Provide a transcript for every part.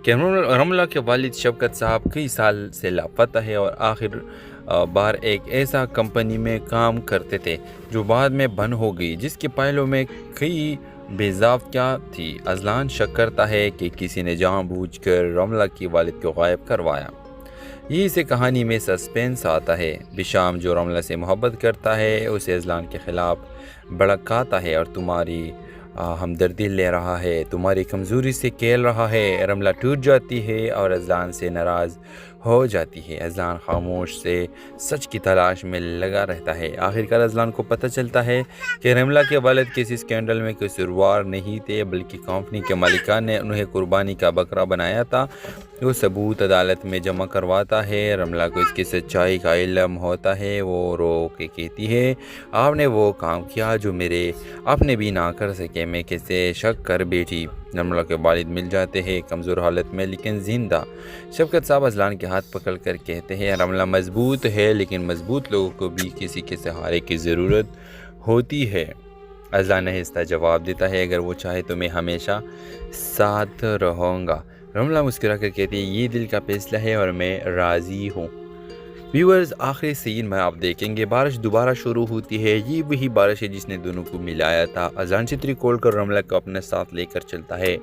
کہ رملہ کے والد شفقت صاحب کئی سال سے لاپتہ ہے اور آخر بار ایک ایسا کمپنی میں کام کرتے تھے جو بعد میں بند ہو گئی، جس کے پہلو میں کئی بے ضابطہ تھی۔ اذلان شک کرتا ہے کہ کسی نے جان بوجھ کر رملہ کی والد کو غائب کروایا۔ یہی سے کہانی میں سسپینس آتا ہے۔ بشام جو رملہ سے محبت کرتا ہے اسے اذلان کے خلاف بھڑکاتا ہے اور تمہاری ہمدردی لے رہا ہے، تمہاری کمزوری سے کھیل رہا ہے۔ رملہ ٹوٹ جاتی ہے اور اذلان سے ناراض ہو جاتی ہے۔ اذلان خاموش سے سچ کی تلاش میں لگا رہتا ہے۔ آخرکار اذلان کو پتہ چلتا ہے کہ رملہ کے والد کسی اسکینڈل میں قصوروار نہیں تھے، بلکہ کمپنی کے مالکان نے انہیں قربانی کا بکرا بنایا تھا۔ وہ ثبوت عدالت میں جمع کرواتا ہے۔ رملہ کو اس کی سچائی کا علم ہوتا ہے۔ وہ رو کے کہتی ہے، آپ نے وہ کام کیا جو میرے اپنے بھی نہ کر سکے۔ میں کیسے شک کر بیٹھی۔ رملہ کے والد مل جاتے ہیں، کمزور حالت میں لیکن زندہ۔ شفقت صاحب اذلان کے ہاتھ پکڑ کر کہتے ہیں، رملہ مضبوط ہے لیکن مضبوط لوگوں کو بھی کسی کے سہارے کی ضرورت ہوتی ہے۔ اذلان آہستہ جواب دیتا ہے، اگر وہ چاہے تو میں ہمیشہ ساتھ رہوں گا۔ رملہ مسکرا کر کہتی ہے، یہ دل کا فیصلہ ہے اور میں راضی ہوں۔ ویورز، آخری سین میں آپ دیکھیں گے بارش دوبارہ شروع ہوتی ہے۔ یہ وہی بارش ہے جس نے دونوں کو ملایا تھا۔ اذلان چھتری کھول کر رملہ کو اپنے ساتھ لے کر چلتا ہے۔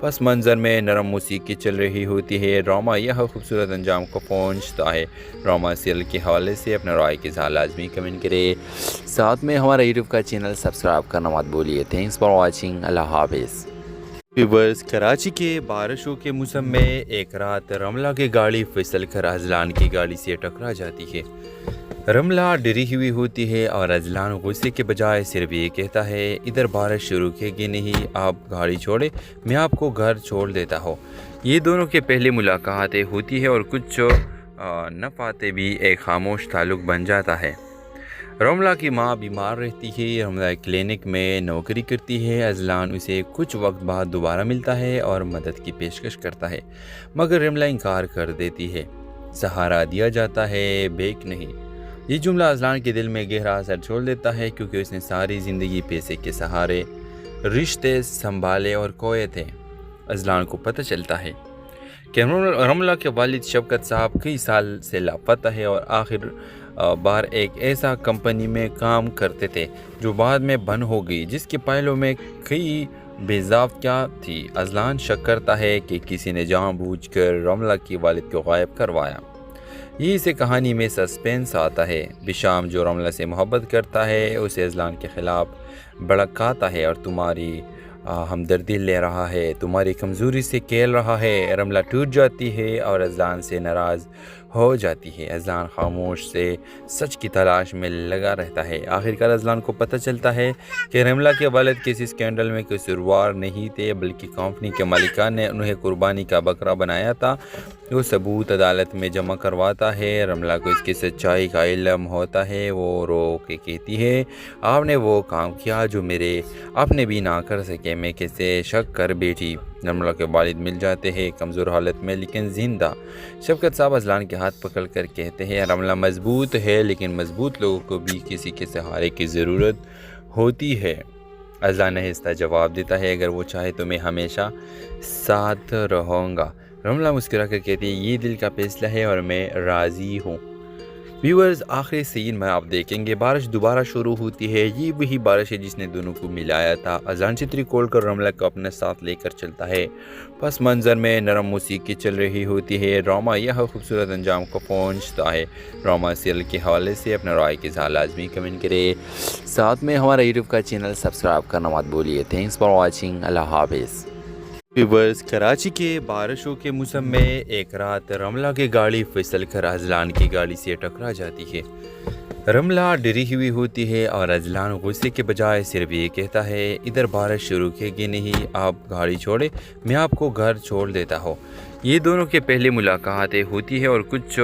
پس منظر میں نرم موسیقی چل رہی ہوتی ہے۔ ڈرامہ یہ خوبصورت انجام کو پہنچتا ہے۔ ڈرامہ سیریل کے حوالے سے اپنا رائے کے ساتھ لازمی کمنٹ کرے، ساتھ میں ہمارا یوٹیوب کا چینل سبسکرائب کرنا مت بھولیے۔ Thanks for watching. اللہ حافظ۔ ویورز، کراچی کے بارشوں کے موسم میں ایک رات رملہ کی گاڑی پھسل کر اذلان کی گاڑی سے ٹکرا جاتی ہے۔ رملہ ڈری ہوئی ہوتی ہے اور اذلان غصے کے بجائے صرف یہ کہتا ہے، ادھر بارش شروع کی نہیں، آپ گاڑی چھوڑے، میں آپ کو گھر چھوڑ دیتا ہوں۔ یہ دونوں کے پہلے ملاقاتیں ہوتی ہے اور کچھ نہ پاتے بھی ایک خاموش تعلق بن جاتا ہے۔ رملہ کی ماں بیمار رہتی ہے۔ رملہ کلینک میں نوکری کرتی ہے۔ اذلان اسے کچھ وقت بعد دوبارہ ملتا ہے اور مدد کی پیشکش کرتا ہے، مگر رملہ انکار کر دیتی ہے۔ سہارا دیا جاتا ہے، بیک نہیں۔ یہ جملہ اذلان کے دل میں گہرا اثر چھوڑ دیتا ہے، کیونکہ اس نے ساری زندگی پیسے کے سہارے رشتے سنبھالے اور کھوئے تھے۔ اذلان کو پتہ چلتا ہے کہ رملہ کے والد شفقت صاحب کئی سال سے لاپتہ ہے اور آخر بار ایک ایسا کمپنی میں کام کرتے تھے جو بعد میں بند ہو گئی، جس کے پہلو میں کئی بے ضابطہ تھی۔ اذلان شک کرتا ہے کہ کسی نے جان بوجھ کر رملہ کی والد کو غائب کروایا۔ یہی سے کہانی میں سسپینس آتا ہے۔ بشام جو رملہ سے محبت کرتا ہے اسے اذلان کے خلاف بھڑکاتا ہے اور تمہاری ہمدردی لے رہا ہے، تمہاری کمزوری سے کھیل رہا ہے۔ رملہ ٹوٹ جاتی ہے اور اذلان سے ناراض ہو جاتی ہے۔ اذلان خاموش سے سچ کی تلاش میں لگا رہتا ہے۔ آخرکار اذلان کو پتہ چلتا ہے کہ رملہ کے والد کسی اسکینڈل میں قصوروار نہیں تھے، بلکہ کمپنی کے مالکان نے انہیں قربانی کا بکرا بنایا تھا۔ وہ ثبوت عدالت میں جمع کرواتا ہے۔ رملہ کو اس کی سچائی کا علم ہوتا ہے۔ وہ رو کے کہتی ہے، آپ نے وہ کام کیا جو میرے اپنے بھی نہ کر سکے۔ میں کیسے شک کر بیٹھی۔ رملہ کے والد مل جاتے ہیں، کمزور حالت میں لیکن زندہ۔ شفقت صاحب اذلان کے ہاتھ پکڑ کر کہتے ہیں، رملہ مضبوط ہے لیکن مضبوط لوگوں کو بھی کسی کے سہارے کی ضرورت ہوتی ہے۔ اذلان آہستہ جواب دیتا ہے، اگر وہ چاہے تو میں ہمیشہ ساتھ رہوں گا۔ رملہ مسکرا کر کہتی ہے، یہ دل کا فیصلہ ہے اور میں راضی ہوں۔ ویورز، آخری سین میں آپ دیکھیں گے بارش دوبارہ شروع ہوتی ہے۔ یہ وہی بارش ہے جس نے دونوں کو ملایا تھا۔ اذلان چھتری کھول کر رملہ کو اپنے ساتھ لے کر چلتا ہے۔ پس منظر میں نرم موسیقی چل رہی ہوتی ہے۔ ڈرامہ یہ خوبصورت انجام کو پہنچتا ہے۔ ڈرامہ سیریل کے حوالے سے اپنا رائے کے ساتھ لازمی کمنٹ کرے، ساتھ میں ہمارا یوٹیوب کا چینل سبسکرائب کرنا مت بھولیے۔ Thanks for watching. اللہ حافظ۔ ویورز، کراچی کے بارشوں کے موسم میں ایک رات رملہ کی گاڑی پھسل کر اذلان کی گاڑی سے ٹکرا جاتی ہے۔ رملہ ڈری ہوئی ہوتی ہے اور اذلان غصے کے بجائے صرف یہ کہتا ہے، ادھر بارش شروع کی نہیں، آپ گاڑی چھوڑے، میں آپ کو گھر چھوڑ دیتا ہوں۔ یہ دونوں کے پہلے ملاقاتیں ہوتی ہے اور کچھ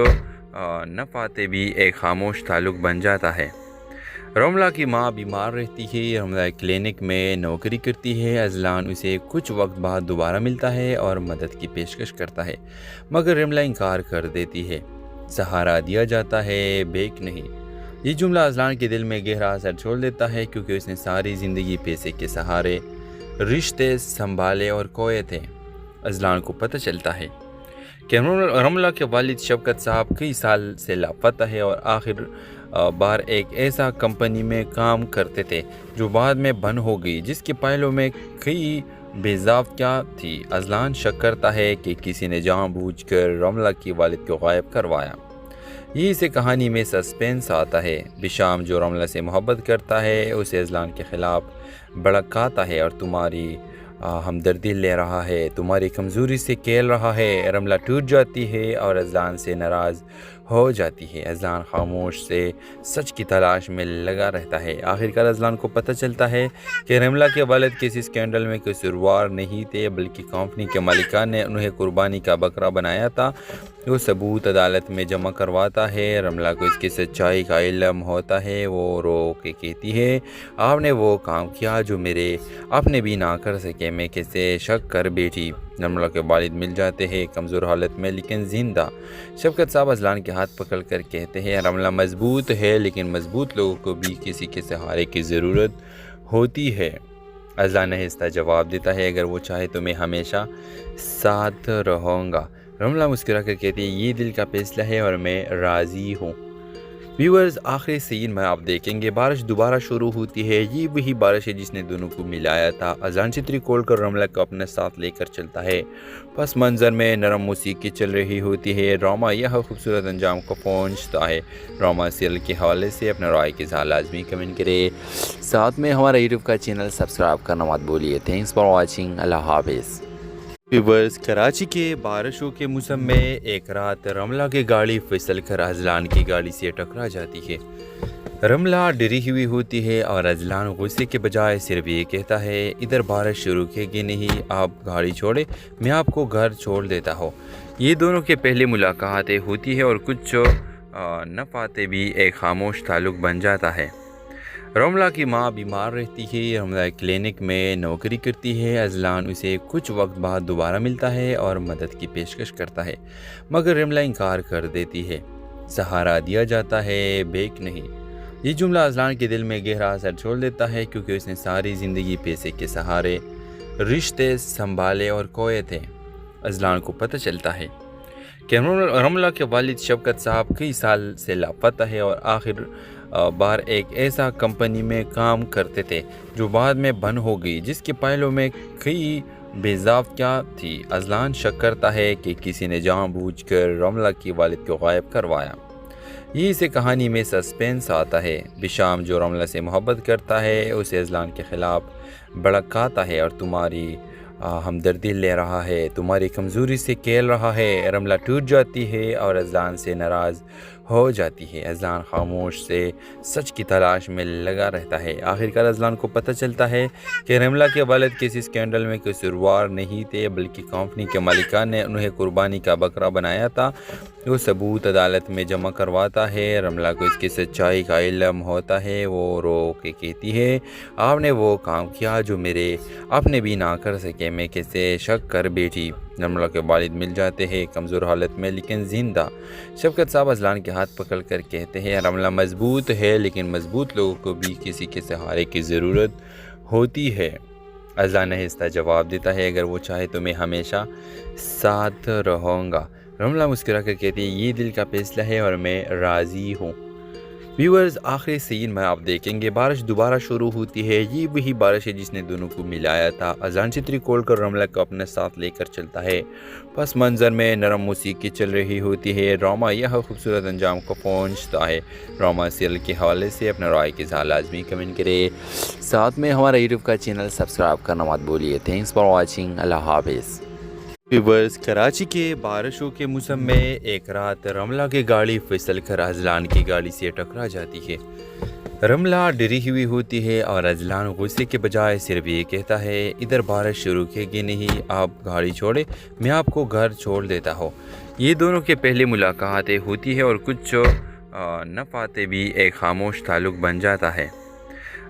نہ پاتے بھی ایک خاموش تعلق بن جاتا ہے۔ رملہ کی ماں بیمار رہتی ہے۔ رملہ کلینک میں نوکری کرتی ہے۔ اذلان اسے کچھ وقت بعد دوبارہ ملتا ہے اور مدد کی پیشکش کرتا ہے، مگر رملہ انکار کر دیتی ہے۔ سہارا دیا جاتا ہے، بیک نہیں۔ یہ جملہ اذلان کے دل میں گہرا اثر چھوڑ دیتا ہے، کیونکہ اس نے ساری زندگی پیسے کے سہارے رشتے سنبھالے اور کھوئے تھے۔ اذلان کو پتہ چلتا ہے کہ رملہ کے والد شفقت صاحب کئی سال سے لاپتہ ہے اور آخر بار ایک ایسا کمپنی میں کام کرتے تھے جو بعد میں بند ہو گئی، جس کے پہلوں میں کئی بے ضابطگیاں تھی۔ اذلان شک کرتا ہے کہ کسی نے جان بوجھ کر رملہ کی والد کو غائب کروایا۔ یہی سے کہانی میں سسپینس آتا ہے۔ بشام جو رملہ سے محبت کرتا ہے اسے اذلان کے خلاف بھڑکاتا ہے اور تمہاری ہمدردی لے رہا ہے، تمہاری کمزوری سے کھیل رہا ہے۔ رملہ ٹوٹ جاتی ہے اور اذلان سے ناراض ہو جاتی ہے۔ اذلان خاموش سے سچ کی تلاش میں لگا رہتا ہے۔ آخرکار اذلان کو پتہ چلتا ہے کہ رملہ کے والد کسی اسکینڈل میں قصوروار نہیں تھے، بلکہ کمپنی کے مالکان نے انہیں قربانی کا بکرا بنایا تھا۔ وہ ثبوت عدالت میں جمع کرواتا ہے۔ رملہ کو اس کی سچائی کا علم ہوتا ہے۔ وہ رو کے کہتی ہے، آپ نے وہ کام کیا جو میرے اپنے بھی نہ کر سکے، میں کیسے شک کر بیٹھی۔ رملہ کے والد مل جاتے ہیں، کمزور حالت میں لیکن زندہ۔ شفقت صاحب اذلان کے ہاتھ پکڑ کر کہتے ہیں، رملہ مضبوط ہے لیکن مضبوط لوگوں کو بھی کسی کے سہارے کی ضرورت ہوتی ہے۔ اذلان آہستہ جواب دیتا ہے، اگر وہ چاہے تو میں ہمیشہ ساتھ رہوں گا۔ رملہ مسکرا کر کہتی ہے، یہ دل کا فیصلہ ہے اور میں راضی ہوں۔ ویورز، آخری سین میں آپ دیکھیں گے بارش دوبارہ شروع ہوتی ہے۔ یہ وہی بارش ہے جس نے دونوں کو ملایا تھا۔ اذلان چھتری کھول کر رملہ کو اپنے ساتھ لے کر چلتا ہے۔ پس منظر میں نرم موسیقی چل رہی ہوتی ہے۔ ڈرامہ یہ خوبصورت انجام کو پہنچتا ہے۔ ڈرامہ سیریل کے حوالے سے اپنا رائے کے ساتھ لازمی کمنٹ کرے، ساتھ میں ہمارا یوٹیوب کا چینل سبسکرائب کرنا مت بھولیے۔ Thanks for watching. اللہ حافظ۔ ویورز، کراچی کے بارشوں کے موسم میں ایک رات رملہ کی گاڑی پھسل کر اذلان کی گاڑی سے ٹکرا جاتی ہے۔ رملہ ڈری ہوئی ہوتی ہے اور اذلان غصے کے بجائے صرف یہ کہتا ہے، ادھر بارش شروع کی کہ نہیں، آپ گاڑی چھوڑے، میں آپ کو گھر چھوڑ دیتا ہوں۔ یہ دونوں کے پہلے ملاقاتیں ہوتی ہے اور کچھ نہ پاتے بھی ایک خاموش تعلق بن جاتا ہے۔ رملہ کی ماں بیمار رہتی ہے۔ رملہ کلینک میں نوکری کرتی ہے۔ اذلان اسے کچھ وقت بعد دوبارہ ملتا ہے اور مدد کی پیشکش کرتا ہے، مگر رملہ انکار کر دیتی ہے۔ سہارا دیا جاتا ہے، بیک نہیں۔ یہ جملہ اذلان کے دل میں گہرا اثر چھوڑ دیتا ہے، کیونکہ اس نے ساری زندگی پیسے کے سہارے رشتے سنبھالے اور کھوئے تھے۔ اذلان کو پتہ چلتا ہے کہ رملہ کے والد شفقت صاحب کئی سال سے لاپتہ ہے اور آخر بار ایک ایسا کمپنی میں کام کرتے تھے جو بعد میں بند ہو گئی، جس کے پہلوں میں کئی بے ضابطگیاں تھی۔ اذلان شک کرتا ہے کہ کسی نے جان بوجھ کر رملہ کی والد کو غائب کروایا۔ یہی سے کہانی میں سسپینس آتا ہے۔ بشام جو رملہ سے محبت کرتا ہے اسے اذلان کے خلاف بھڑکاتا ہے اور تمہاری ہمدردی لے رہا ہے، تمہاری کمزوری سے کھیل رہا ہے۔ رملہ ٹوٹ جاتی ہے اور اذلان سے ناراض ہو جاتی ہے۔ اذلان خاموش سے سچ کی تلاش میں لگا رہتا ہے۔ آخرکار اذلان کو پتہ چلتا ہے کہ رملہ کے والد کسی اسکینڈل میں قصوروار نہیں تھے، بلکہ کمپنی کے مالکان نے انہیں قربانی کا بکرا بنایا تھا۔ وہ ثبوت عدالت میں جمع کرواتا ہے۔ رملہ کو اس کی سچائی کا علم ہوتا ہے۔ وہ رو کے کہتی ہے، آپ نے وہ کام کیا جو میرے اپنے بھی نہ کر سکے، میں کیسے شک کر بیٹھی۔ رملہ کے والد مل جاتے ہیں، کمزور حالت میں لیکن زندہ۔ شفقت صاحب اذلان کے ہاتھ پکڑ کر کہتے ہیں، رملہ مضبوط ہے لیکن مضبوط لوگوں کو بھی کسی کے سہارے کی ضرورت ہوتی ہے۔ اذلان آہستہ جواب دیتا ہے، اگر وہ چاہے تو میں ہمیشہ ساتھ رہوں گا۔ رملہ مسکرا کر کہتی ہے، یہ دل کا فیصلہ ہے اور میں راضی ہوں۔ ویورز، آخری سین میں آپ دیکھیں گے بارش دوبارہ شروع ہوتی ہے۔ یہ وہی بارش ہے جس نے دونوں کو ملایا تھا۔ اذلان چھتری کھول کر رملہ کو اپنے ساتھ لے کر چلتا ہے۔ پس منظر میں نرم موسیقی چل رہی ہوتی ہے۔ ڈرامہ یہ خوبصورت انجام کو پہنچتا ہے۔ ڈرامہ سیریل کے حوالے سے اپنا رائے کے ساتھ لازمی کمنٹ کرے، ساتھ میں ہمارا یوٹیوب کا چینل سبسکرائب کرنا مت بھولیے۔ Thanks for watching. اللہ حافظ۔ ویورز، کراچی کے بارشوں کے موسم میں ایک رات رملہ کی گاڑی پھسل کر اذلان کی گاڑی سے ٹکرا جاتی ہے۔ رملہ ڈری ہوئی ہوتی ہے اور اذلان غصے کے بجائے صرف یہ کہتا ہے، ادھر بارش شروع کی کہ نہیں، آپ گاڑی چھوڑے، میں آپ کو گھر چھوڑ دیتا ہوں۔ یہ دونوں کے پہلے ملاقاتیں ہوتی ہے اور کچھ نہ پاتے بھی ایک خاموش تعلق بن جاتا ہے۔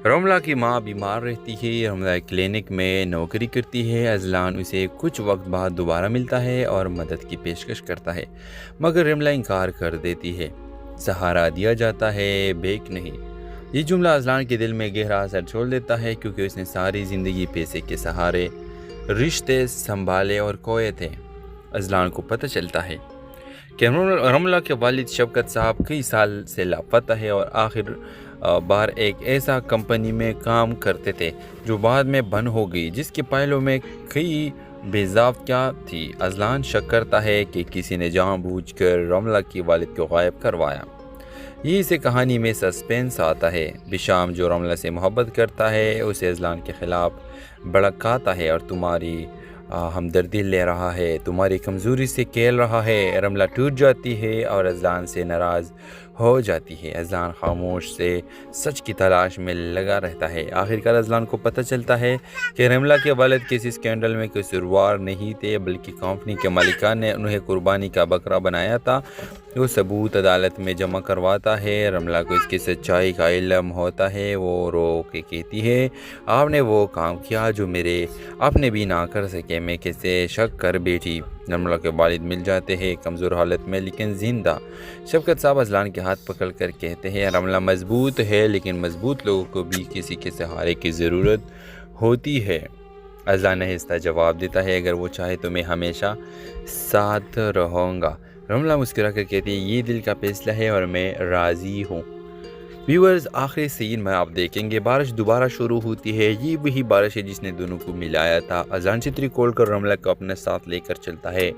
رملہ کی ماں بیمار رہتی ہے۔ رملہ کلینک میں نوکری کرتی ہے۔ اذلان اسے کچھ وقت بعد دوبارہ ملتا ہے اور مدد کی پیشکش کرتا ہے، مگر رملہ انکار کر دیتی ہے۔ سہارا دیا جاتا ہے، بیک نہیں۔ یہ جملہ اذلان کے دل میں گہرا اثر چھوڑ دیتا ہے، کیونکہ اس نے ساری زندگی پیسے کے سہارے رشتے سنبھالے اور کوئے تھے۔ اذلان کو پتہ چلتا ہے کہ رملہ کے والد شفقت صاحب کئی سال سے لاپتہ ہے اور آخر بار ایک ایسا کمپنی میں کام کرتے تھے جو بعد میں بند ہو گئی، جس کے پہلوں میں کئی بے ضابطگیاں تھی۔ اذلان شک کرتا ہے کہ کسی نے جان بوجھ کر رملہ کی والد کو غائب کروایا۔ یہی سے کہانی میں سسپینس آتا ہے۔ بشام جو رملہ سے محبت کرتا ہے اسے اذلان کے خلاف بھڑکاتا ہے اور تمہاری ہمدردی لے رہا ہے، تمہاری کمزوری سے کھیل رہا ہے۔ رملہ ٹوٹ جاتی ہے اور اذلان سے ناراض ہو جاتی ہے۔ اذلان خاموش سے سچ کی تلاش میں لگا رہتا ہے۔ آخرکار اذلان کو پتہ چلتا ہے کہ رملہ کے والد کسی اسکینڈل میں قصوروار نہیں تھے، بلکہ کمپنی کے مالکان نے انہیں قربانی کا بکرا بنایا تھا۔ وہ ثبوت عدالت میں جمع کرواتا ہے۔ رملہ کو اس کی سچائی کا علم ہوتا ہے۔ وہ رو کے کہتی ہے، آپ نے وہ کام کیا جو میرے اپنے بھی نہ کر سکے۔ میں کیسے شک کر بیٹھی۔ رملہ کے والد مل جاتے ہیں، کمزور حالت میں لیکن زندہ۔ شفقت صاحب اذلان کے ہاتھ پکڑ کر کہتے ہیں، رملہ مضبوط ہے لیکن مضبوط لوگوں کو بھی کسی کے سہارے کی ضرورت ہوتی ہے۔ اذلان آہستہ جواب دیتا ہے، اگر وہ چاہے تو میں ہمیشہ ساتھ رہوں گا۔ رملہ مسکرا کر کہتی ہے، یہ دل کا فیصلہ ہے اور میں راضی ہوں۔ ویورز، آخری سین میں آپ دیکھیں گے بارش دوبارہ شروع ہوتی ہے۔ یہ وہی بارش ہے جس نے دونوں کو ملایا تھا۔ اذلان چھتری کھول کر رملہ کو اپنے ساتھ لے کر چلتا ہے۔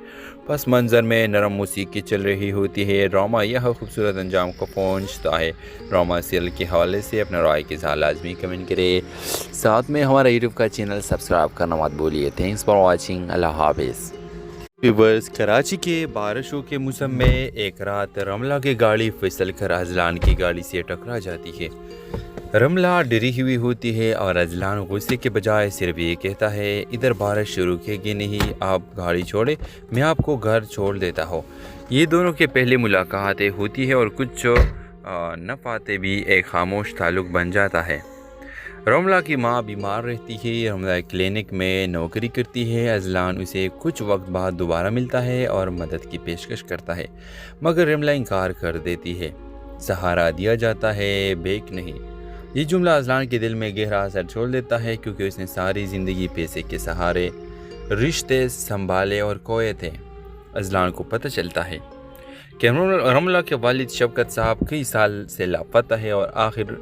پس منظر میں نرم موسیقی چل رہی ہوتی ہے۔ ڈرامہ یہ خوبصورت انجام کو پہنچتا ہے۔ ڈرامہ سیریل کے حوالے سے اپنا رائے کے ساتھ لازمی کمنٹ کرے، ساتھ میں ہمارا یوٹیوب کا چینل سبسکرائب کرنا مت بھولیے۔ Thanks for watching. اللہ حافظ۔ ویورز، کراچی کے بارشوں کے موسم میں ایک رات رملہ کی گاڑی پھسل کر اذلان کی گاڑی سے ٹکرا جاتی ہے۔ رملہ ڈری ہوئی ہوتی ہے اور اذلان غصے کے بجائے صرف یہ کہتا ہے، ادھر بارش شروع کی کہ نہیں، آپ گاڑی چھوڑے، میں آپ کو گھر چھوڑ دیتا ہوں۔ یہ دونوں کے پہلے ملاقاتیں ہوتی ہے اور کچھ نہ پاتے بھی ایک خاموش تعلق بن جاتا ہے۔ رملہ کی ماں بیمار رہتی ہے۔ رملہ کلینک میں نوکری کرتی ہے۔ اذلان اسے کچھ وقت بعد دوبارہ ملتا ہے اور مدد کی پیشکش کرتا ہے، مگر رملہ انکار کر دیتی ہے۔ سہارا دیا جاتا ہے، بیک نہیں۔ یہ جملہ اذلان کے دل میں گہرا اثر چھوڑ دیتا ہے، کیونکہ اس نے ساری زندگی پیسے کے سہارے رشتے سنبھالے اور کھوئے تھے۔ اذلان کو پتہ چلتا ہے کہ رملہ کے والد شفقت صاحب کئی سال سے لاپتہ ہے اور آخر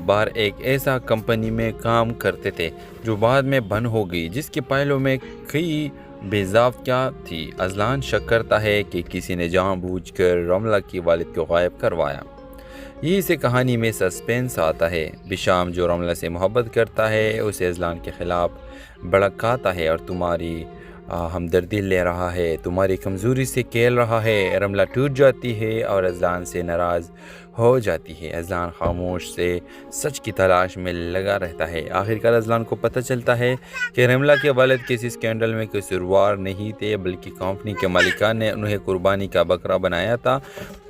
بار ایک ایسا کمپنی میں کام کرتے تھے جو بعد میں بند ہو گئی، جس کے پہلوں میں کئی بے ضابطگیاں تھی۔ اذلان شک کرتا ہے کہ کسی نے جان بوجھ کر رملہ کی والد کو غائب کروایا۔ یہی سے کہانی میں سسپینس آتا ہے۔ بشام جو رملہ سے محبت کرتا ہے اسے اذلان کے خلاف بھڑکاتا ہے اور تمہاری ہمدردی لے رہا ہے، تمہاری کمزوری سے کھیل رہا ہے۔ رملہ ٹوٹ جاتی ہے اور اذلان سے ناراض ہو جاتی ہے۔ اذلان خاموش سے سچ کی تلاش میں لگا رہتا ہے۔ آخرکار اذلان کو پتہ چلتا ہے کہ رملہ کے والد کسی اسکینڈل میں قصوروار نہیں تھے، بلکہ کمپنی کے مالکان نے انہیں قربانی کا بکرا بنایا تھا۔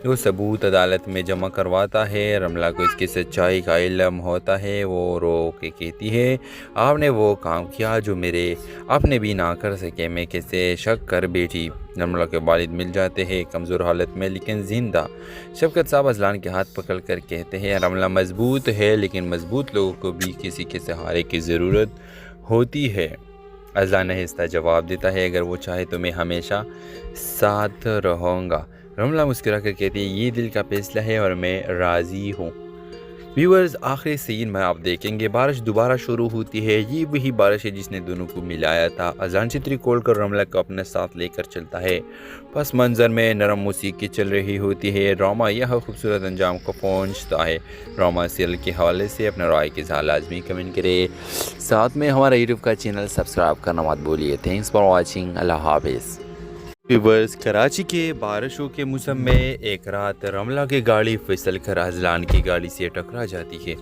وہ ثبوت عدالت میں جمع کرواتا ہے۔ رملہ کو اس کی سچائی کا علم ہوتا ہے۔ وہ رو کے کہتی ہے، آپ نے وہ کام کیا جو میرے اپنے بھی نہ کر سکے۔ میں کیسے شک کر بیٹھی۔ رملہ کے والد مل جاتے ہیں، کمزور حالت میں لیکن زندہ۔ شفقت صاحب اذلان کے ہاتھ پکڑ کر کہتے ہیں، رملہ مضبوط ہے لیکن مضبوط لوگوں کو بھی کسی کے سہارے کی ضرورت ہوتی ہے۔ اذلان آہستہ جواب دیتا ہے، اگر وہ چاہے تو میں ہمیشہ ساتھ رہوں گا۔ رملہ مسکرا کر کہتی ہے، یہ دل کا فیصلہ ہے اور میں راضی ہوں۔ ویورز، آخری سین میں آپ دیکھیں گے بارش دوبارہ شروع ہوتی ہے۔ یہ وہی بارش ہے جس نے دونوں کو ملایا تھا۔ اذلان چھتری کھول کر رملہ کو اپنے ساتھ لے کر چلتا ہے۔ پس منظر میں نرم موسیقی چل رہی ہوتی ہے۔ ڈرامہ یہ خوبصورت انجام کو پہنچتا ہے۔ ڈرامہ سیریل کے حوالے سے اپنا رائے کے ساتھ لازمی کمنٹ کرے، ساتھ میں ہمارا یوٹیوب کا چینل سبسکرائب کرنا مت بھولیے۔ Thanks for watching. اللہ حافظ۔ ویورز، کراچی کے بارشوں کے موسم میں ایک رات رملہ کی گاڑی پھسل کر اذلان کی گاڑی سے ٹکرا جاتی ہے۔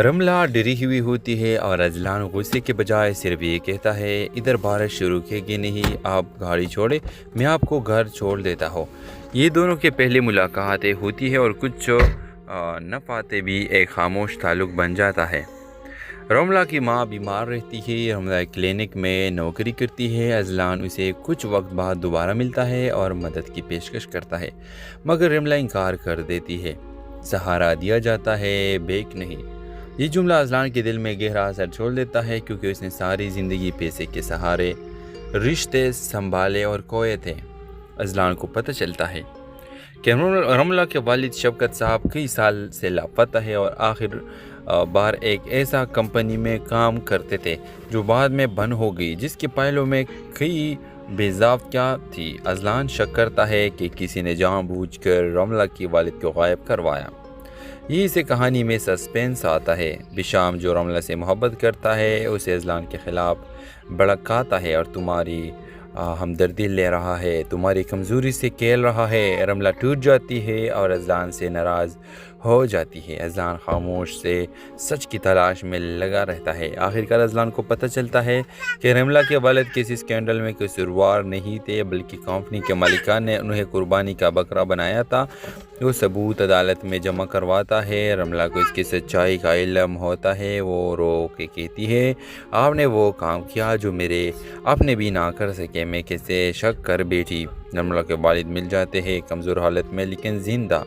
رملہ ڈری ہوئی ہوتی ہے اور اذلان غصے کے بجائے صرف یہ کہتا ہے، ادھر بارش شروع کی کہ نہیں، آپ گاڑی چھوڑے، میں آپ کو گھر چھوڑ دیتا ہوں۔ یہ دونوں کے پہلے ملاقاتیں ہوتی ہے اور کچھ نہ پاتے بھی ایک خاموش تعلق بن جاتا ہے۔ رملہ کی ماں بیمار رہتی ہے۔ رملہ کلینک میں نوکری کرتی ہے۔ اذلان اسے کچھ وقت بعد دوبارہ ملتا ہے اور مدد کی پیشکش کرتا ہے، مگر رملہ انکار کر دیتی ہے۔ سہارا دیا جاتا ہے، بیک نہیں۔ یہ جملہ اذلان کے دل میں گہرا اثر چھوڑ دیتا ہے کیونکہ اس نے ساری زندگی پیسے کے سہارے رشتے سنبھالے اور کھوئے تھے۔ اذلان کو پتہ چلتا ہے کہ رملہ کے والد شفقت صاحب کئی سال سے لاپتہ ہے اور آخر بار ایک ایسا کمپنی میں کام کرتے تھے جو بعد میں بند ہو گئی، جس کے پہلوں میں کئی بے ضابطہ تھی۔ اذلان شک کرتا ہے کہ کسی نے جان بوجھ کر رملہ کے والد کو غائب کروایا۔ یہی سے کہانی میں سسپینس آتا ہے۔ بشام جو رملہ سے محبت کرتا ہے اسے اذلان کے خلاف بھڑکاتا ہے اور تمہاری ہمدردی لے رہا ہے، تمہاری کمزوری سے کھیل رہا ہے۔ رملہ ٹوٹ جاتی ہے اور اذلان سے ناراض ہو جاتی ہے۔ اذلان خاموش سے سچ کی تلاش میں لگا رہتا ہے۔ آخرکار اذلان کو پتہ چلتا ہے کہ رملہ کے والد کسی اسکینڈل میں قصوروار نہیں تھے، بلکہ کمپنی کے مالکان نے انہیں قربانی کا بکرا بنایا تھا۔ وہ ثبوت عدالت میں جمع کرواتا ہے۔ رملہ کو اس کی سچائی کا علم ہوتا ہے۔ وہ رو کے کہتی ہے، آپ نے وہ کام کیا جو میرے اپنے بھی نہ کر سکے۔ میں کیسے شک کر بیٹھی۔ رملہ کے والد مل جاتے ہیں، کمزور حالت میں لیکن زندہ۔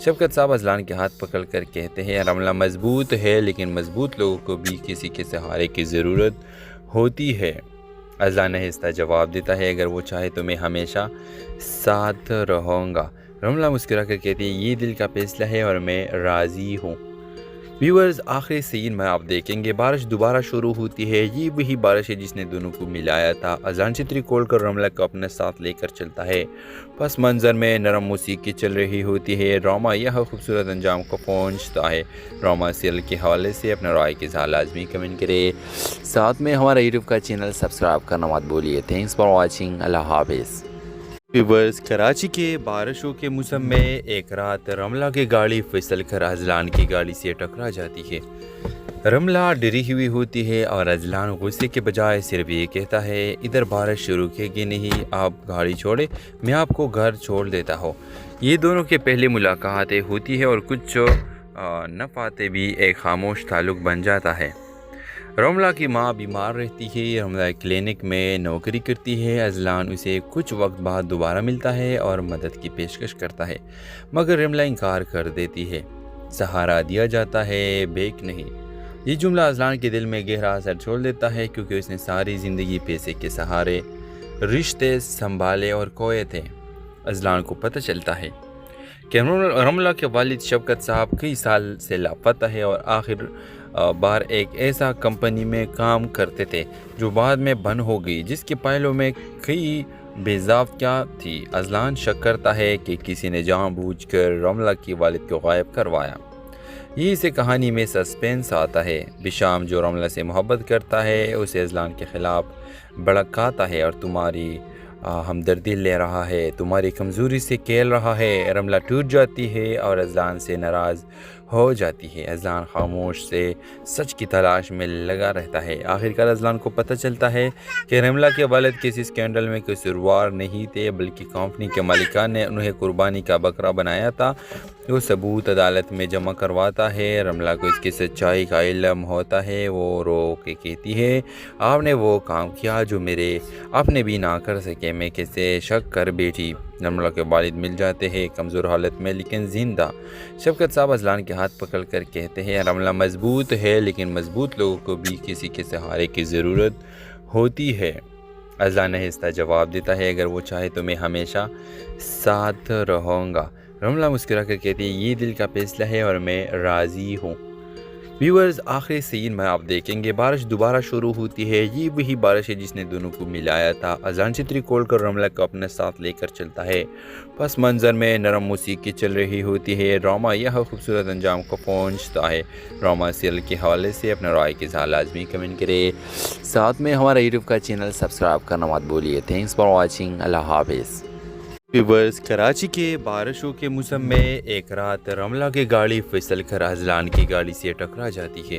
شفقت صاحب اذلان کے ہاتھ پکڑ کر کہتے ہیں، رملہ مضبوط ہے لیکن مضبوط لوگوں کو بھی کسی کے سہارے کی ضرورت ہوتی ہے۔ اذلان آہستہ جواب دیتا ہے، اگر وہ چاہے تو میں ہمیشہ ساتھ رہوں گا۔ رملہ مسکرا کر کہتی ہے، یہ دل کا فیصلہ ہے اور میں راضی ہوں۔ ویورز، آخری سین میں آپ دیکھیں گے بارش دوبارہ شروع ہوتی ہے۔ یہ وہی بارش ہے جس نے دونوں کو ملایا تھا۔ اذلان چھتری کھول کر رملہ کو اپنے ساتھ لے کر چلتا ہے۔ پس منظر میں نرم موسیقی چل رہی ہوتی ہے۔ ڈرامہ یہ خوبصورت انجام کو پہنچتا ہے۔ ڈرامہ سیریل کے حوالے سے اپنا رائے کے ساتھ لازمی کمنٹ کرے، ساتھ میں ہمارا یوٹیوب کا چینل سبسکرائب کرنا مت بھولیے۔ Thanks for watching. اللہ حافظ۔ ویورز، کراچی کے بارشوں کے موسم میں ایک رات رملہ کی گاڑی پھسل کر اذلان کی گاڑی سے ٹکرا جاتی ہے۔ رملہ ڈری ہوئی ہوتی ہے اور اذلان غصے کے بجائے صرف یہ کہتا ہے، ادھر بارش شروع کی گی نہیں، آپ گاڑی چھوڑے، میں آپ کو گھر چھوڑ دیتا ہوں۔ یہ دونوں کے پہلے ملاقاتیں ہوتی ہے اور کچھ نہ پاتے بھی ایک خاموش تعلق بن جاتا ہے۔ رملہ کی ماں بیمار رہتی ہے۔ رملہ کلینک میں نوکری کرتی ہے۔ اذلان اسے کچھ وقت بعد دوبارہ ملتا ہے اور مدد کی پیشکش کرتا ہے، مگر رملہ انکار کر دیتی ہے۔ سہارا دیا جاتا ہے، بیک نہیں۔ یہ جملہ اذلان کے دل میں گہرا اثر چھوڑ دیتا ہے کیونکہ اس نے ساری زندگی پیسے کے سہارے رشتے سنبھالے اور کھوئے تھے۔ اذلان کو پتہ چلتا ہے کہ رملہ کے والد شفقت صاحب کئی سال سے لاپتہ ہے اور آخر بار ایک ایسا کمپنی میں کام کرتے تھے جو بعد میں بند ہو گئی، جس کے پہلوں میں کئی بے ضابطہ تھی۔ اذلان شک کرتا ہے کہ کسی نے جان بوجھ کر رملہ کے والد کو غائب کروایا۔ یہی سے کہانی میں سسپینس آتا ہے۔ بشام جو رملہ سے محبت کرتا ہے اسے اذلان کے خلاف بھڑکاتا ہے اور تمہاری ہمدردی لے رہا ہے، تمہاری کمزوری سے کھیل رہا ہے۔ رملہ ٹوٹ جاتی ہے اور اذلان سے ناراض ہو جاتی ہے۔ اذلان خاموش سے سچ کی تلاش میں لگا رہتا ہے۔ آخرکار اذلان کو پتہ چلتا ہے کہ رملہ کے والد کسی اسکینڈل میں قصوروار نہیں تھے، بلکہ کمپنی کے مالکان نے انہیں قربانی کا بکرا بنایا تھا۔ وہ ثبوت عدالت میں جمع کرواتا ہے۔ رملہ کو اس کی سچائی کا علم ہوتا ہے۔ وہ رو کے کہتی ہے، آپ نے وہ کام کیا جو میرے اپنے بھی نہ کر سکے۔ میں کیسے شک کر بیٹھی۔ رملہ کے والد مل جاتے ہیں، کمزور حالت میں لیکن زندہ۔ شفقت صاحب اذلان کے ہاتھ پکڑ کر کہتے ہیں، رملہ مضبوط ہے لیکن مضبوط لوگوں کو بھی کسی کے سہارے کی ضرورت ہوتی ہے۔ اذلان آہستہ جواب دیتا ہے، اگر وہ چاہے تو میں ہمیشہ ساتھ رہوں گا۔ رملہ مسکرا کر کہتی ہے، یہ دل کا فیصلہ ہے اور میں راضی ہوں۔ ویورز، آخری سین میں آپ دیکھیں گے بارش دوبارہ شروع ہوتی ہے۔ یہ وہی بارش ہے جس نے دونوں کو ملایا تھا۔ اذلان چھتری کھول کر رملہ کو اپنے ساتھ لے کر چلتا ہے۔ پس منظر میں نرم موسیقی چل رہی ہوتی ہے۔ ڈرامہ یہ خوبصورت انجام کو پہنچتا ہے۔ ڈرامہ سیریل کے حوالے سے اپنا رائے کے ساتھ لازمی کمنٹ کرے، ساتھ میں ہمارا یوٹیوب کا چینل سبسکرائب کرنا مت بھولیے۔ Thanks for watching. اللہ حافظ۔ ویورز، کراچی کے بارشوں کے موسم میں ایک رات رملہ کی گاڑی پھسل کر اذلان کی گاڑی سے ٹکرا جاتی ہے۔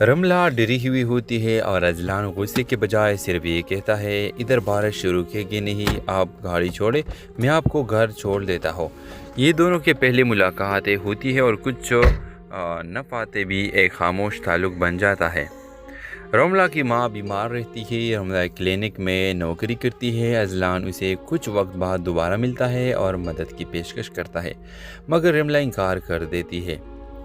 رملہ ڈری ہوئی ہوتی ہے اور اذلان غصے کے بجائے صرف یہ کہتا ہے، ادھر بارش شروع کی گی نہیں، آپ گاڑی چھوڑے، میں آپ کو گھر چھوڑ دیتا ہوں۔ یہ دونوں کے پہلے ملاقاتیں ہوتی ہے اور کچھ نہ پاتے بھی ایک خاموش تعلق بن جاتا ہے۔ رملہ کی ماں بیمار رہتی ہے۔ رملہ کلینک میں نوکری کرتی ہے۔ اذلان اسے کچھ وقت بعد دوبارہ ملتا ہے اور مدد کی پیشکش کرتا ہے، مگر رملہ انکار کر دیتی ہے۔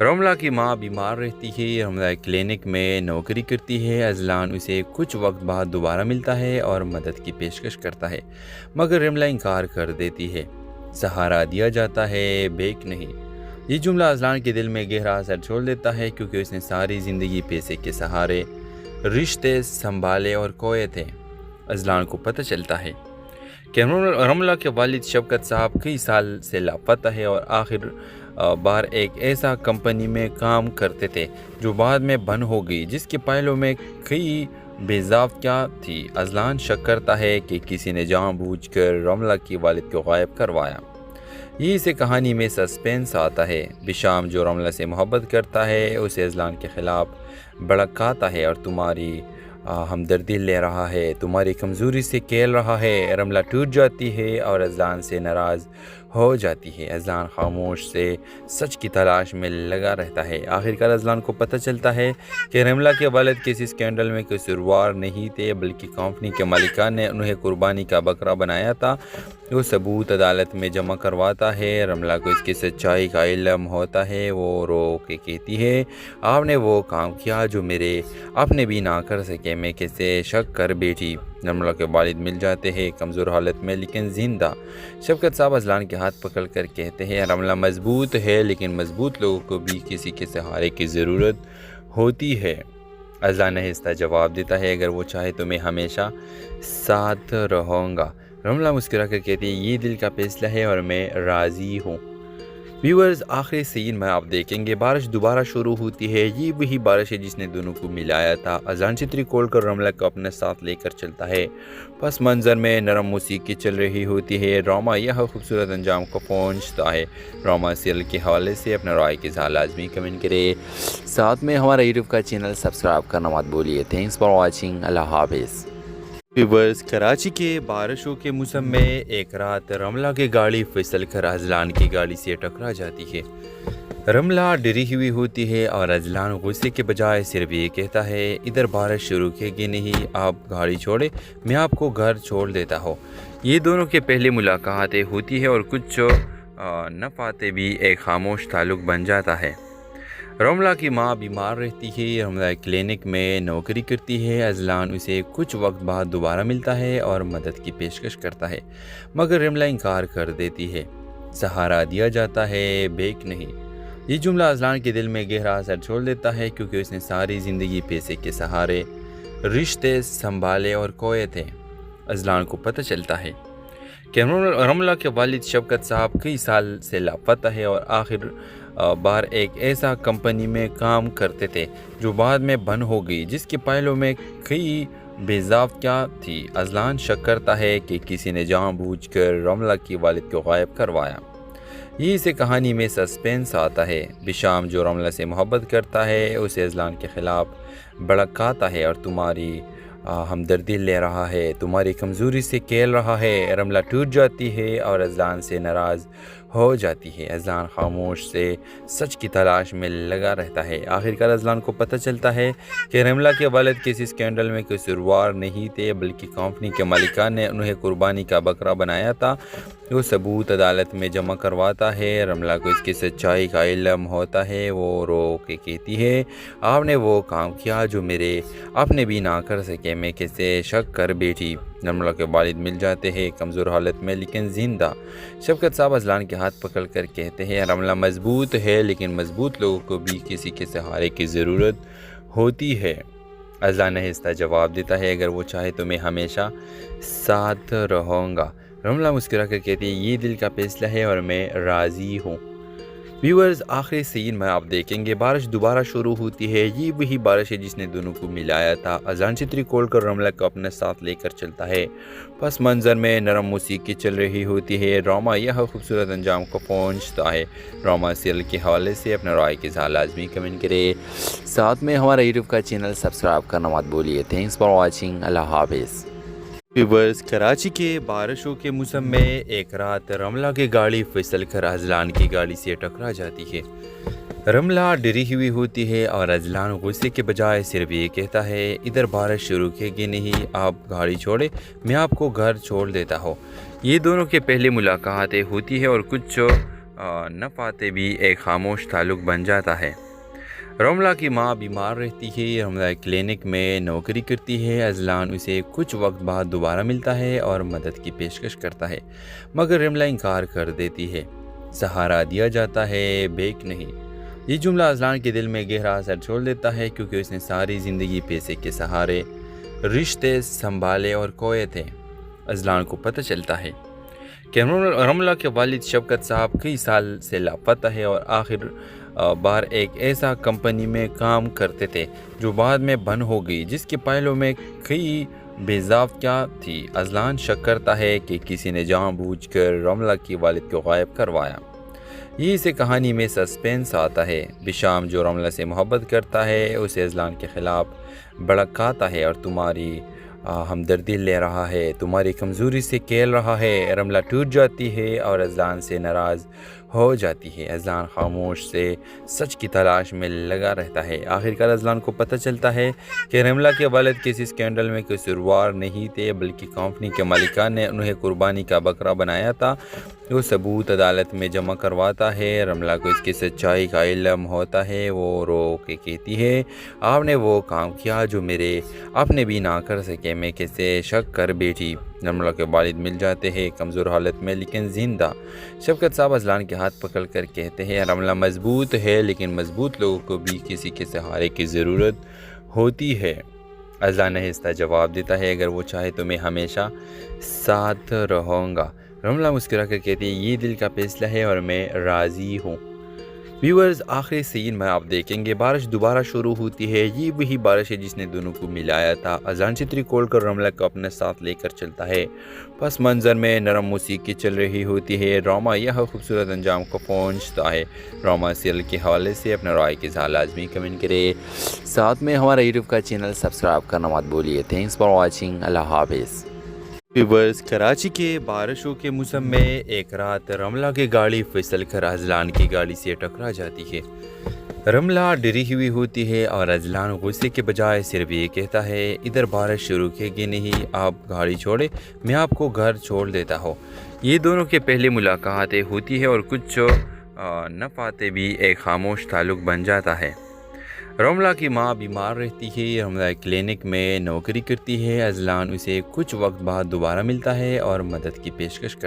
رملہ کی ماں بیمار رہتی ہے۔ رملہ کلینک میں نوکری کرتی ہے۔ اذلان اسے کچھ وقت بعد دوبارہ ملتا ہے اور مدد کی پیشکش کرتا ہے، مگر رملہ انکار کر دیتی ہے۔ سہارا دیا جاتا ہے، بیک نہیں۔ یہ جملہ اذلان کے دل میں گہرا اثر چھوڑ دیتا ہے، کیونکہ اس نے ساری زندگی پیسے کے سہارے رشتے سنبھالے اور کھوئے تھے۔ اذلان کو پتہ چلتا ہے کہ رملہ کے والد شفقت صاحب کئی سال سے لاپتہ ہے اور آخر بار ایک ایسا کمپنی میں کام کرتے تھے جو بعد میں بند ہو گئی، جس کے پہلوں میں کئی بے ضابطگیاں تھی۔ اذلان شک کرتا ہے کہ کسی نے جان بوجھ کر رملہ کے والد کو غائب کروایا۔ یہی سے کہانی میں سسپینس آتا ہے۔ بشام جو رملہ سے محبت کرتا ہے اسے اذلان کے خلاف بھڑکاتا ہے اور تمہاری ہمدردی لے رہا ہے، تمہاری کمزوری سے کھیل رہا ہے۔ رملہ ٹوٹ جاتی ہے اور اذلان سے ناراض ہو جاتی ہے۔ اذلان خاموش سے سچ کی تلاش میں لگا رہتا ہے۔ آخرکار اذلان کو پتہ چلتا ہے کہ رملہ کے والد کسی اسکینڈل میں قصوروار نہیں تھے، بلکہ کمپنی کے مالکان نے انہیں قربانی کا بکرا بنایا تھا۔ وہ ثبوت عدالت میں جمع کرواتا ہے۔ رملہ کو اس کی سچائی کا علم ہوتا ہے۔ وہ رو کے کہتی ہے، آپ نے وہ کام کیا جو میرے اپنے بھی نہ کر سکے۔ میں کیسے شک کر بیٹھی۔ رملہ کے والد مل جاتے ہیں، کمزور حالت میں لیکن زندہ۔ شفقت صاحب اذلان کے ہاتھ پکڑ کر کہتے ہیں، رملہ مضبوط ہے، لیکن مضبوط لوگوں کو بھی کسی کے سہارے کی ضرورت ہوتی ہے۔ اذلان آہستہ جواب دیتا ہے، اگر وہ چاہے تو میں ہمیشہ ساتھ رہوں گا۔ رملہ مسکرا کر کہتی ہے، یہ دل کا فیصلہ ہے اور میں راضی ہوں۔ ویورز، آخری سین میں آپ دیکھیں گے بارش دوبارہ شروع ہوتی ہے۔ یہ وہی بارش ہے جس نے دونوں کو ملایا تھا۔ اذلان چھتری کھول کر رملہ کو اپنے ساتھ لے کر چلتا ہے۔ پس منظر میں نرم موسیقی چل رہی ہوتی ہے۔ ڈرامہ یہ خوبصورت انجام کو پہنچتا ہے۔ ڈرامہ سیریل کے حوالے سے اپنے رائے کے ساتھ لازمی کمنٹ کرے، ساتھ میں ہمارا یوٹیوب کا چینل سبسکرائب کرنا مت بھولیے۔ Thanks for watching. اللہ حافظ۔ ویورز، کراچی کے بارشوں کے موسم میں ایک رات رملہ کی گاڑی پھسل کر اذلان کی گاڑی سے ٹکرا جاتی ہے۔ رملہ ڈری ہوئی ہوتی ہے اور اذلان غصے کے بجائے صرف یہ کہتا ہے، ادھر بارش شروع کی کہ نہیں، آپ گاڑی چھوڑے، میں آپ کو گھر چھوڑ دیتا ہوں۔ یہ دونوں کے پہلے ملاقاتیں ہوتی ہے اور کچھ نفعاتے بھی ایک خاموش تعلق بن جاتا ہے۔ رملہ کی ماں بیمار رہتی ہے۔ رملہ کلینک میں نوکری کرتی ہے۔ اذلان اسے کچھ وقت بعد دوبارہ ملتا ہے اور مدد کی پیشکش کرتا ہے، مگر رملہ انکار کر دیتی ہے۔ سہارا دیا جاتا ہے، بیک نہیں۔ یہ جملہ اذلان کے دل میں گہرا اثر چھوڑ دیتا ہے، کیونکہ اس نے ساری زندگی پیسے کے سہارے رشتے سنبھالے اور کھوئے تھے۔ اذلان کو پتہ چلتا ہے کہ رملہ کے والد شفقت صاحب کئی سال سے لاپتہ ہے اور آخر بار ایک ایسا کمپنی میں کام کرتے تھے جو بعد میں بند ہو گئی، جس کے پہلوں میں کئی بے ضابطگیاں تھی۔ اذلان شک کرتا ہے کہ کسی نے جان بوجھ کر رملہ کے والد کو غائب کروایا۔ یہی سے کہانی میں سسپینس آتا ہے۔ بشام جو رملہ سے محبت کرتا ہے اسے اذلان کے خلاف بھڑکاتا ہے اور تمہاری ہمدردی لے رہا ہے، تمہاری کمزوری سے کھیل رہا ہے۔ رملہ ٹوٹ جاتی ہے اور اذلان سے ناراض ہو جاتی ہے۔ اذلان خاموش سے سچ کی تلاش میں لگا رہتا ہے۔ آخرکار اذلان کو پتہ چلتا ہے کہ رملہ کے والد کسی اسکینڈل میں قصوروار نہیں تھے، بلکہ کمپنی کے مالکان نے انہیں قربانی کا بکرا بنایا تھا۔ وہ ثبوت عدالت میں جمع کرواتا ہے۔ رملہ کو اس کی سچائی کا علم ہوتا ہے۔ وہ رو کے کہتی ہے، آپ نے وہ کام کیا جو میرے اپنے بھی نہ کر سکے۔ میں کیسے شک کر بیٹھی۔ رملہ کے والد مل جاتے ہیں، کمزور حالت میں لیکن زندہ۔ شفقت صاحب اذلان کے ہاتھ پکڑ کر کہتے ہیں، رملہ مضبوط ہے، لیکن مضبوط لوگوں کو بھی کسی کے سہارے کی ضرورت ہوتی ہے۔ اذلان آہستہ جواب دیتا ہے، اگر وہ چاہے تو میں ہمیشہ ساتھ رہوں گا۔ رملہ مسکرا کر کہتی ہے، یہ دل کا فیصلہ ہے اور میں راضی ہوں۔ ویورز، آخری سین میں آپ دیکھیں گے بارش دوبارہ شروع ہوتی ہے۔ یہ وہی بارش ہے جس نے دونوں کو ملایا تھا۔ اذلان چھتری کھول کر رملہ کو اپنے ساتھ لے کر چلتا ہے۔ پس منظر میں نرم موسیقی چل رہی ہوتی ہے۔ ڈرامہ یہ خوبصورت انجام کو پہنچتا ہے۔ ڈرامہ سیریل کے حوالے سے اپنے رائے کے ساتھ لازمی کمنٹ کرے، ساتھ میں ہمارا یوٹیوب کا چینل سبسکرائب کرنا مت بھولیے۔ Thanks for watching. اللہ حافظ۔ ویورز، کراچی کے بارشوں کے موسم میں ایک رات رملہ کی گاڑی پھسل کر اذلان کی گاڑی سے ٹکرا جاتی ہے۔ رملہ ڈری ہوئی ہوتی ہے اور اذلان غصے کے بجائے صرف یہ کہتا ہے، ادھر بارش شروع کی کہ نہیں، آپ گاڑی چھوڑے، میں آپ کو گھر چھوڑ دیتا ہوں۔ یہ دونوں کے پہلے ملاقاتیں ہوتی ہے اور کچھ نہ پاتے بھی ایک خاموش تعلق بن جاتا ہے۔ رملہ کی ماں بیمار رہتی ہے، رملہ کلینک میں نوکری کرتی ہے، اذلان اسے کچھ وقت بعد دوبارہ ملتا ہے اور مدد کی پیشکش کرتا ہے، مگر رملہ انکار کر دیتی ہے۔ سہارا دیا جاتا ہے، بیک نہیں۔ یہ جملہ اذلان کے دل میں گہرا اثر چھوڑ دیتا ہے، کیونکہ اس نے ساری زندگی پیسے کے سہارے رشتے سنبھالے اور کھوئے تھے۔ اذلان کو پتہ چلتا ہے کہ رملہ کے والد شفقت صاحب کئی سال سے لاپتہ ہے اور آخر بار ایک ایسا کمپنی میں کام کرتے تھے جو بعد میں بند ہو گئی، جس کے پہلوں میں کئی بے ضابطگیاں تھی۔ اذلان شک کرتا ہے کہ کسی نے جان بوجھ کر رملہ کے والد کو غائب کروایا۔ یہ اسے کہانی میں سسپینس آتا ہے۔ بشام جو رملہ سے محبت کرتا ہے اسے اذلان کے خلاف بھڑکاتا ہے اور تمہاری ہمدردی لے رہا ہے، تمہاری کمزوری سے کھیل رہا ہے۔ رملہ ٹوٹ جاتی ہے اور اذلان سے ناراض ہو جاتی ہے۔ اذلان خاموش سے سچ کی تلاش میں لگا رہتا ہے۔ آخرکار اذلان کو پتہ چلتا ہے کہ رملہ کے والد کسی اسکینڈل میں قصوروار نہیں تھے، بلکہ کمپنی کے مالکان نے انہیں قربانی کا بکرا بنایا تھا۔ وہ ثبوت عدالت میں جمع کرواتا ہے۔ رملہ کو اس کی سچائی کا علم ہوتا ہے۔ وہ رو کے کہتی ہے، آپ نے وہ کام کیا جو میرے اپنے بھی نہ کر سکے۔ میں کیسے شک کر بیٹھی۔ رملہ کے والد مل جاتے ہیں، کمزور حالت میں لیکن زندہ۔ شفقت صاحب اذلان کے ہاتھ پکڑ کر کہتے ہیں، رملہ مضبوط ہے، لیکن مضبوط لوگوں کو بھی کسی کے سہارے کی ضرورت ہوتی ہے۔ اذلان آہستہ جواب دیتا ہے، اگر وہ چاہے تو میں ہمیشہ ساتھ رہوں گا۔ رملہ مسکرا کر کہتی ہے، یہ دل کا فیصلہ ہے اور میں راضی ہوں۔ ویورز، آخری سین میں آپ دیکھیں گے بارش دوبارہ شروع ہوتی ہے۔ یہ وہی بارش ہے جس نے دونوں کو ملایا تھا۔ اذلان چھتری کھول کر رملہ کو اپنے ساتھ لے کر چلتا ہے۔ پس منظر میں نرم موسیقی چل رہی ہوتی ہے۔ ڈرامہ یہ خوبصورت انجام کو پہنچتا ہے۔ ڈرامہ سیریل کے حوالے سے اپنے رائے کے ساتھ لازمی کمنٹ کرے، ساتھ میں ہمارا یوٹیوب کا چینل سبسکرائب کرنا مت بھولیے۔ Thanks for watching. اللہ حافظ۔ ویورز، کراچی کے بارشوں کے موسم میں ایک رات رملہ کی گاڑی پھسل کر اذلان کی گاڑی سے ٹکرا جاتی ہے۔ رملہ ڈری ہوئی ہوتی ہے اور اذلان غصے کے بجائے صرف یہ کہتا ہے، ادھر بارش شروع کی گئی نہیں، آپ گاڑی چھوڑے، میں آپ کو گھر چھوڑ دیتا ہوں۔ یہ دونوں کے پہلے ملاقاتیں ہوتی ہے اور کچھ نہ پاتے بھی ایک خاموش تعلق بن جاتا ہے۔ رملہ کی ماں بیمار رہتی ہے، رملہ کلینک میں نوکری کرتی ہے، اذلان اسے کچھ وقت بعد دوبارہ ملتا ہے اور مدد کی پیشکش کرتا ہے۔